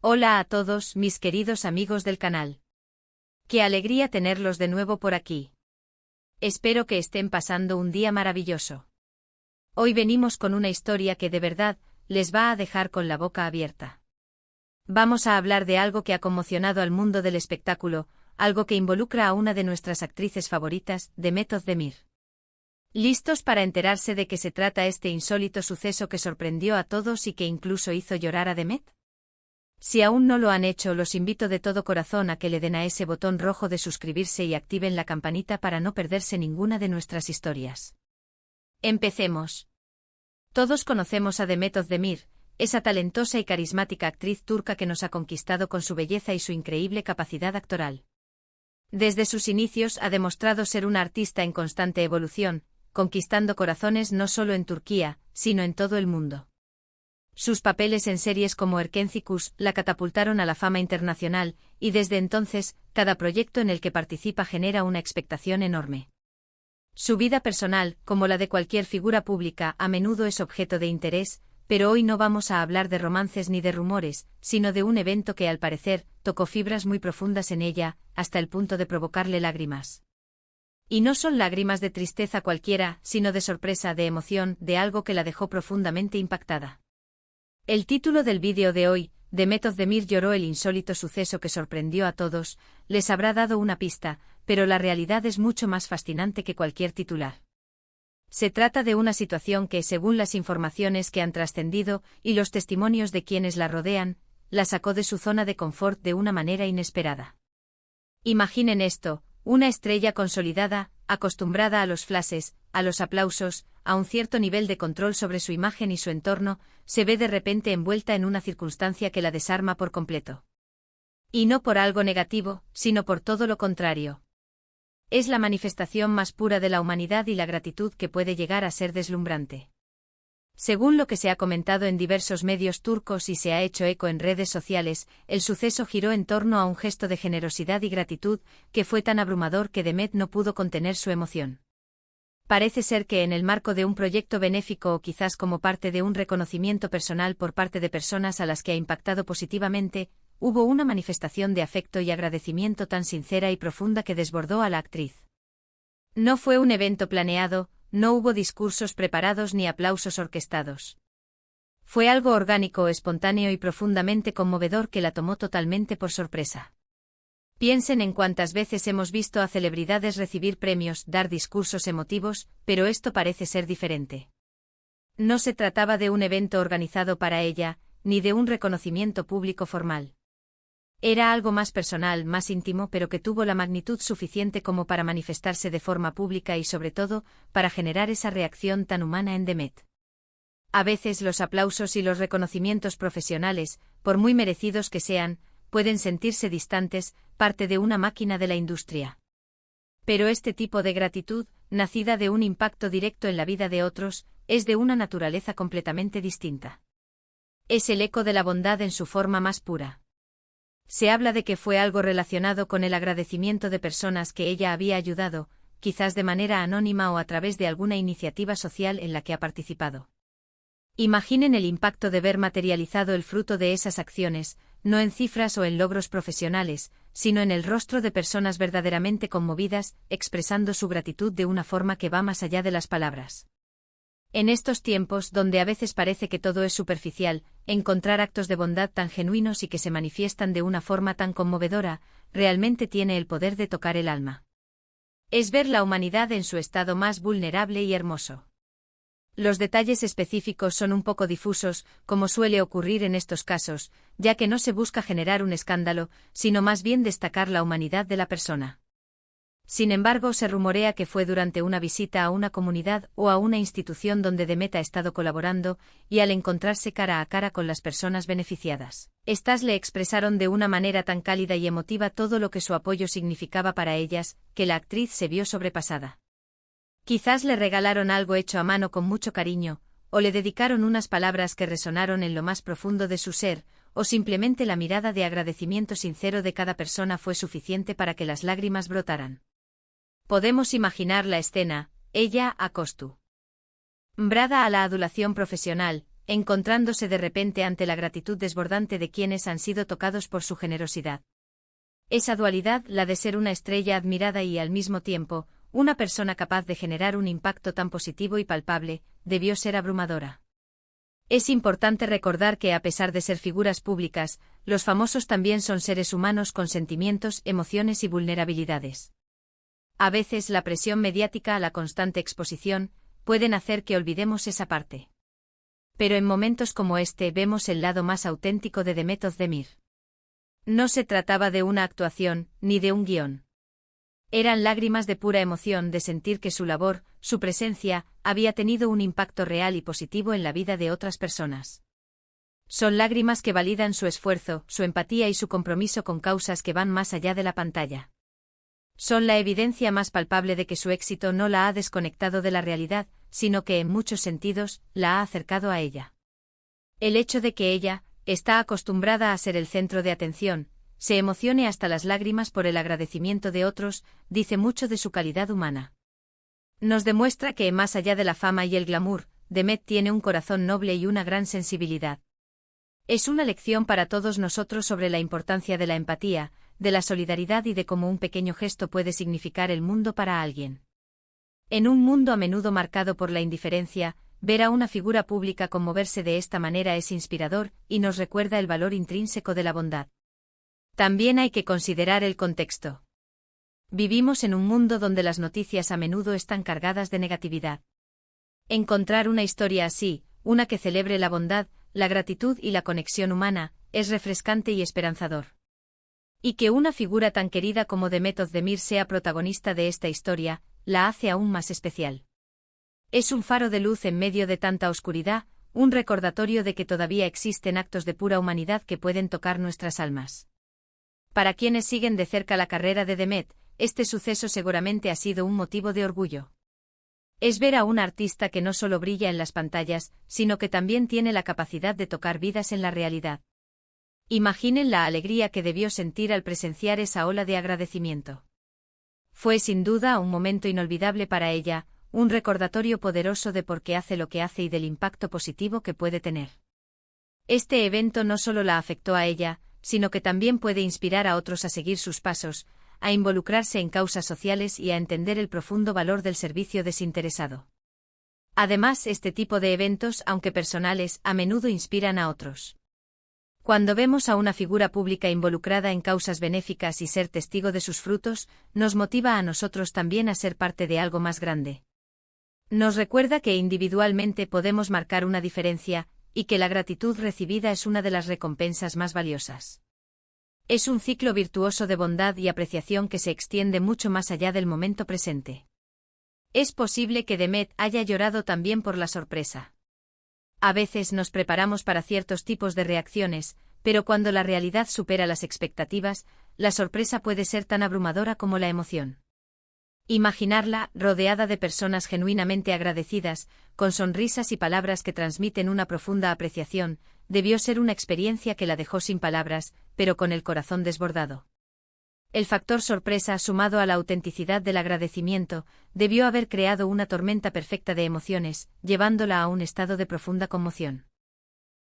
Hola a todos, mis queridos amigos del canal. Qué alegría tenerlos de nuevo por aquí. Espero que estén pasando un día maravilloso. Hoy venimos con una historia que de verdad les va a dejar con la boca abierta. Vamos a hablar de algo que ha conmocionado al mundo del espectáculo, algo que involucra a una de nuestras actrices favoritas, Demet Özdemir. ¿Listos para enterarse de qué se trata este insólito suceso que sorprendió a todos y que incluso hizo llorar a Demet? Si aún no lo han hecho, los invito de todo corazón a que le den a ese botón rojo de suscribirse y activen la campanita para no perderse ninguna de nuestras historias. Empecemos. Todos conocemos a Demet Özdemir, esa talentosa y carismática actriz turca que nos ha conquistado con su belleza y su increíble capacidad actoral. Desde sus inicios ha demostrado ser una artista en constante evolución, conquistando corazones no solo en Turquía, sino en todo el mundo. Sus papeles en series como Erkenci la catapultaron a la fama internacional, y desde entonces, cada proyecto en el que participa genera una expectación enorme. Su vida personal, como la de cualquier figura pública, a menudo es objeto de interés, pero hoy no vamos a hablar de romances ni de rumores, sino de un evento que al parecer tocó fibras muy profundas en ella, hasta el punto de provocarle lágrimas. Y no son lágrimas de tristeza cualquiera, sino de sorpresa, de emoción, de algo que la dejó profundamente impactada. El título del vídeo de hoy, Demet Özdemir lloró, el insólito suceso que sorprendió a todos, les habrá dado una pista, pero la realidad es mucho más fascinante que cualquier titular. Se trata de una situación que, según las informaciones que han trascendido y los testimonios de quienes la rodean, la sacó de su zona de confort de una manera inesperada. Imaginen esto: una estrella consolidada, acostumbrada a los flashes, a los aplausos, a un cierto nivel de control sobre su imagen y su entorno, se ve de repente envuelta en una circunstancia que la desarma por completo. Y no por algo negativo, sino por todo lo contrario. Es la manifestación más pura de la humanidad y la gratitud que puede llegar a ser deslumbrante. Según lo que se ha comentado en diversos medios turcos y se ha hecho eco en redes sociales, el suceso giró en torno a un gesto de generosidad y gratitud que fue tan abrumador que Demet no pudo contener su emoción. Parece ser que en el marco de un proyecto benéfico o quizás como parte de un reconocimiento personal por parte de personas a las que ha impactado positivamente, hubo una manifestación de afecto y agradecimiento tan sincera y profunda que desbordó a la actriz. No fue un evento planeado, no hubo discursos preparados ni aplausos orquestados. Fue algo orgánico, espontáneo y profundamente conmovedor que la tomó totalmente por sorpresa. Piensen en cuántas veces hemos visto a celebridades recibir premios, dar discursos emotivos, pero esto parece ser diferente. No se trataba de un evento organizado para ella, ni de un reconocimiento público formal. Era algo más personal, más íntimo, pero que tuvo la magnitud suficiente como para manifestarse de forma pública y sobre todo, para generar esa reacción tan humana en Demet. A veces los aplausos y los reconocimientos profesionales, por muy merecidos que sean, pueden sentirse distantes, parte de una máquina de la industria. Pero este tipo de gratitud, nacida de un impacto directo en la vida de otros, es de una naturaleza completamente distinta. Es el eco de la bondad en su forma más pura. Se habla de que fue algo relacionado con el agradecimiento de personas que ella había ayudado, quizás de manera anónima o a través de alguna iniciativa social en la que ha participado. Imaginen el impacto de ver materializado el fruto de esas acciones, no en cifras o en logros profesionales, sino en el rostro de personas verdaderamente conmovidas, expresando su gratitud de una forma que va más allá de las palabras. En estos tiempos, donde a veces parece que todo es superficial, encontrar actos de bondad tan genuinos y que se manifiestan de una forma tan conmovedora, realmente tiene el poder de tocar el alma. Es ver la humanidad en su estado más vulnerable y hermoso. Los detalles específicos son un poco difusos, como suele ocurrir en estos casos, ya que no se busca generar un escándalo, sino más bien destacar la humanidad de la persona. Sin embargo, se rumorea que fue durante una visita a una comunidad o a una institución donde Demet ha estado colaborando, y al encontrarse cara a cara con las personas beneficiadas, estas le expresaron de una manera tan cálida y emotiva todo lo que su apoyo significaba para ellas, que la actriz se vio sobrepasada. Quizás le regalaron algo hecho a mano con mucho cariño, o le dedicaron unas palabras que resonaron en lo más profundo de su ser, o simplemente la mirada de agradecimiento sincero de cada persona fue suficiente para que las lágrimas brotaran. Podemos imaginar la escena: ella acostumbrada a la adulación profesional, encontrándose de repente ante la gratitud desbordante de quienes han sido tocados por su generosidad. Esa dualidad, la de ser una estrella admirada y al mismo tiempo, una persona capaz de generar un impacto tan positivo y palpable, debió ser abrumadora. Es importante recordar que a pesar de ser figuras públicas, los famosos también son seres humanos con sentimientos, emociones y vulnerabilidades. A veces la presión mediática a la constante exposición pueden hacer que olvidemos esa parte. Pero en momentos como este vemos el lado más auténtico de Demet Özdemir. No se trataba de una actuación, ni de un guión. Eran lágrimas de pura emoción de sentir que su labor, su presencia, había tenido un impacto real y positivo en la vida de otras personas. Son lágrimas que validan su esfuerzo, su empatía y su compromiso con causas que van más allá de la pantalla. Son la evidencia más palpable de que su éxito no la ha desconectado de la realidad, sino que en muchos sentidos, la ha acercado a ella. El hecho de que ella, está acostumbrada a ser el centro de atención, se emocione hasta las lágrimas por el agradecimiento de otros, dice mucho de su calidad humana. Nos demuestra que, más allá de la fama y el glamour, Demet tiene un corazón noble y una gran sensibilidad. Es una lección para todos nosotros sobre la importancia de la empatía, de la solidaridad y de cómo un pequeño gesto puede significar el mundo para alguien. En un mundo a menudo marcado por la indiferencia, ver a una figura pública conmoverse de esta manera es inspirador y nos recuerda el valor intrínseco de la bondad. También hay que considerar el contexto. Vivimos en un mundo donde las noticias a menudo están cargadas de negatividad. Encontrar una historia así, una que celebre la bondad, la gratitud y la conexión humana, es refrescante y esperanzador. Y que una figura tan querida como Demet Özdemir sea protagonista de esta historia, la hace aún más especial. Es un faro de luz en medio de tanta oscuridad, un recordatorio de que todavía existen actos de pura humanidad que pueden tocar nuestras almas. Para quienes siguen de cerca la carrera de Demet, este suceso seguramente ha sido un motivo de orgullo. Es ver a un artista que no solo brilla en las pantallas, sino que también tiene la capacidad de tocar vidas en la realidad. Imaginen la alegría que debió sentir al presenciar esa ola de agradecimiento. Fue sin duda un momento inolvidable para ella, un recordatorio poderoso de por qué hace lo que hace y del impacto positivo que puede tener. Este evento no solo la afectó a ella, sino que también puede inspirar a otros a seguir sus pasos, a involucrarse en causas sociales y a entender el profundo valor del servicio desinteresado. Además, este tipo de eventos, aunque personales, a menudo inspiran a otros. Cuando vemos a una figura pública involucrada en causas benéficas y ser testigo de sus frutos, nos motiva a nosotros también a ser parte de algo más grande. Nos recuerda que individualmente podemos marcar una diferencia, y que la gratitud recibida es una de las recompensas más valiosas. Es un ciclo virtuoso de bondad y apreciación que se extiende mucho más allá del momento presente. Es posible que Demet haya llorado también por la sorpresa. A veces nos preparamos para ciertos tipos de reacciones, pero cuando la realidad supera las expectativas, la sorpresa puede ser tan abrumadora como la emoción. Imaginarla, rodeada de personas genuinamente agradecidas, con sonrisas y palabras que transmiten una profunda apreciación, debió ser una experiencia que la dejó sin palabras, pero con el corazón desbordado. El factor sorpresa, sumado a la autenticidad del agradecimiento, debió haber creado una tormenta perfecta de emociones, llevándola a un estado de profunda conmoción.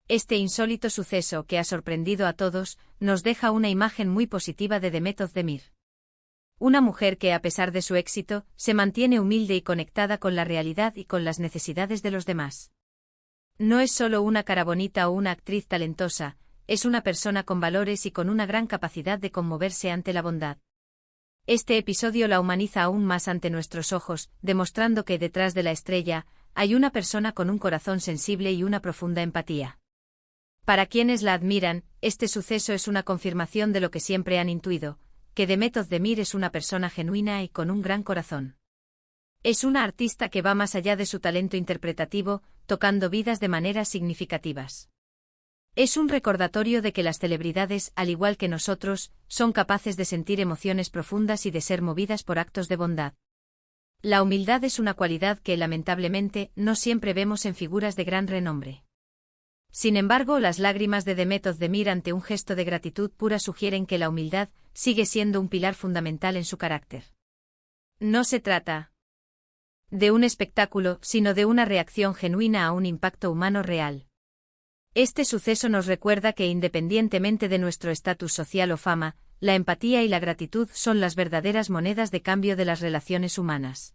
Este insólito suceso que ha sorprendido a todos, nos deja una imagen muy positiva de Demet Özdemir. Una mujer que, a pesar de su éxito, se mantiene humilde y conectada con la realidad y con las necesidades de los demás. No es solo una cara bonita o una actriz talentosa, es una persona con valores y con una gran capacidad de conmoverse ante la bondad. Este episodio la humaniza aún más ante nuestros ojos, demostrando que detrás de la estrella, hay una persona con un corazón sensible y una profunda empatía. Para quienes la admiran, este suceso es una confirmación de lo que siempre han intuido, que Demet Özdemir es una persona genuina y con un gran corazón. Es una artista que va más allá de su talento interpretativo, tocando vidas de maneras significativas. Es un recordatorio de que las celebridades, al igual que nosotros, son capaces de sentir emociones profundas y de ser movidas por actos de bondad. La humildad es una cualidad que, lamentablemente, no siempre vemos en figuras de gran renombre. Sin embargo, las lágrimas de Demet Özdemir ante un gesto de gratitud pura sugieren que la humildad sigue siendo un pilar fundamental en su carácter. No se trata de un espectáculo, sino de una reacción genuina a un impacto humano real. Este suceso nos recuerda que independientemente de nuestro estatus social o fama, la empatía y la gratitud son las verdaderas monedas de cambio de las relaciones humanas.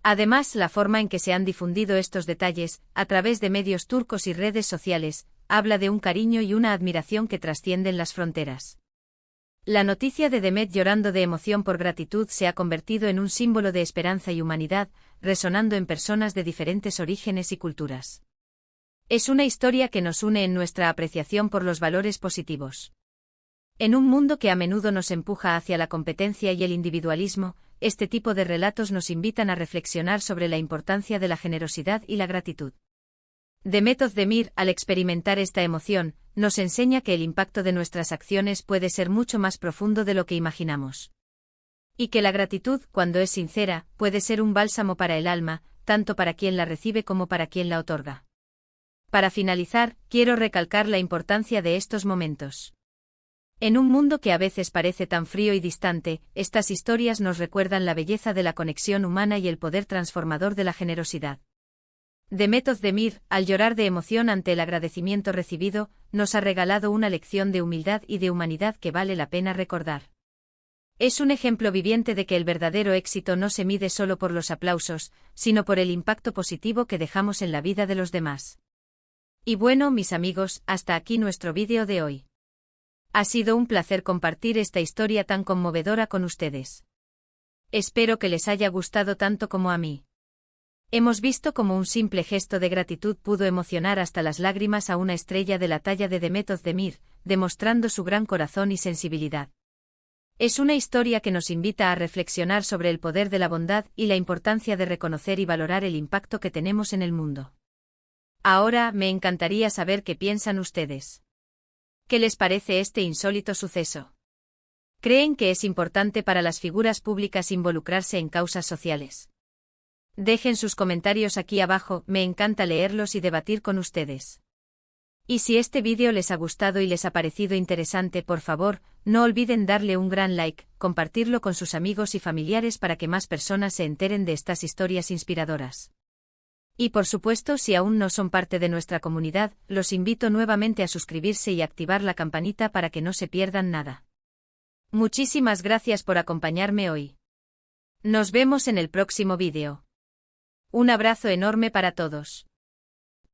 Además, la forma en que se han difundido estos detalles, a través de medios turcos y redes sociales, habla de un cariño y una admiración que trascienden las fronteras. La noticia de Demet llorando de emoción por gratitud se ha convertido en un símbolo de esperanza y humanidad, resonando en personas de diferentes orígenes y culturas. Es una historia que nos une en nuestra apreciación por los valores positivos. En un mundo que a menudo nos empuja hacia la competencia y el individualismo, este tipo de relatos nos invitan a reflexionar sobre la importancia de la generosidad y la gratitud. Demet Özdemir, al experimentar esta emoción, nos enseña que el impacto de nuestras acciones puede ser mucho más profundo de lo que imaginamos. Y que la gratitud, cuando es sincera, puede ser un bálsamo para el alma, tanto para quien la recibe como para quien la otorga. Para finalizar, quiero recalcar la importancia de estos momentos. En un mundo que a veces parece tan frío y distante, estas historias nos recuerdan la belleza de la conexión humana y el poder transformador de la generosidad. Demet Özdemir, al llorar de emoción ante el agradecimiento recibido, nos ha regalado una lección de humildad y de humanidad que vale la pena recordar. Es un ejemplo viviente de que el verdadero éxito no se mide solo por los aplausos, sino por el impacto positivo que dejamos en la vida de los demás. Y bueno, mis amigos, hasta aquí nuestro vídeo de hoy. Ha sido un placer compartir esta historia tan conmovedora con ustedes. Espero que les haya gustado tanto como a mí. Hemos visto cómo un simple gesto de gratitud pudo emocionar hasta las lágrimas a una estrella de la talla de Demet Özdemir, demostrando su gran corazón y sensibilidad. Es una historia que nos invita a reflexionar sobre el poder de la bondad y la importancia de reconocer y valorar el impacto que tenemos en el mundo. Ahora, me encantaría saber qué piensan ustedes. ¿Qué les parece este insólito suceso? ¿Creen que es importante para las figuras públicas involucrarse en causas sociales? Dejen sus comentarios aquí abajo, me encanta leerlos y debatir con ustedes. Y si este vídeo les ha gustado y les ha parecido interesante, por favor, no olviden darle un gran like, compartirlo con sus amigos y familiares para que más personas se enteren de estas historias inspiradoras. Y por supuesto, si aún no son parte de nuestra comunidad, los invito nuevamente a suscribirse y activar la campanita para que no se pierdan nada. Muchísimas gracias por acompañarme hoy. Nos vemos en el próximo vídeo. Un abrazo enorme para todos.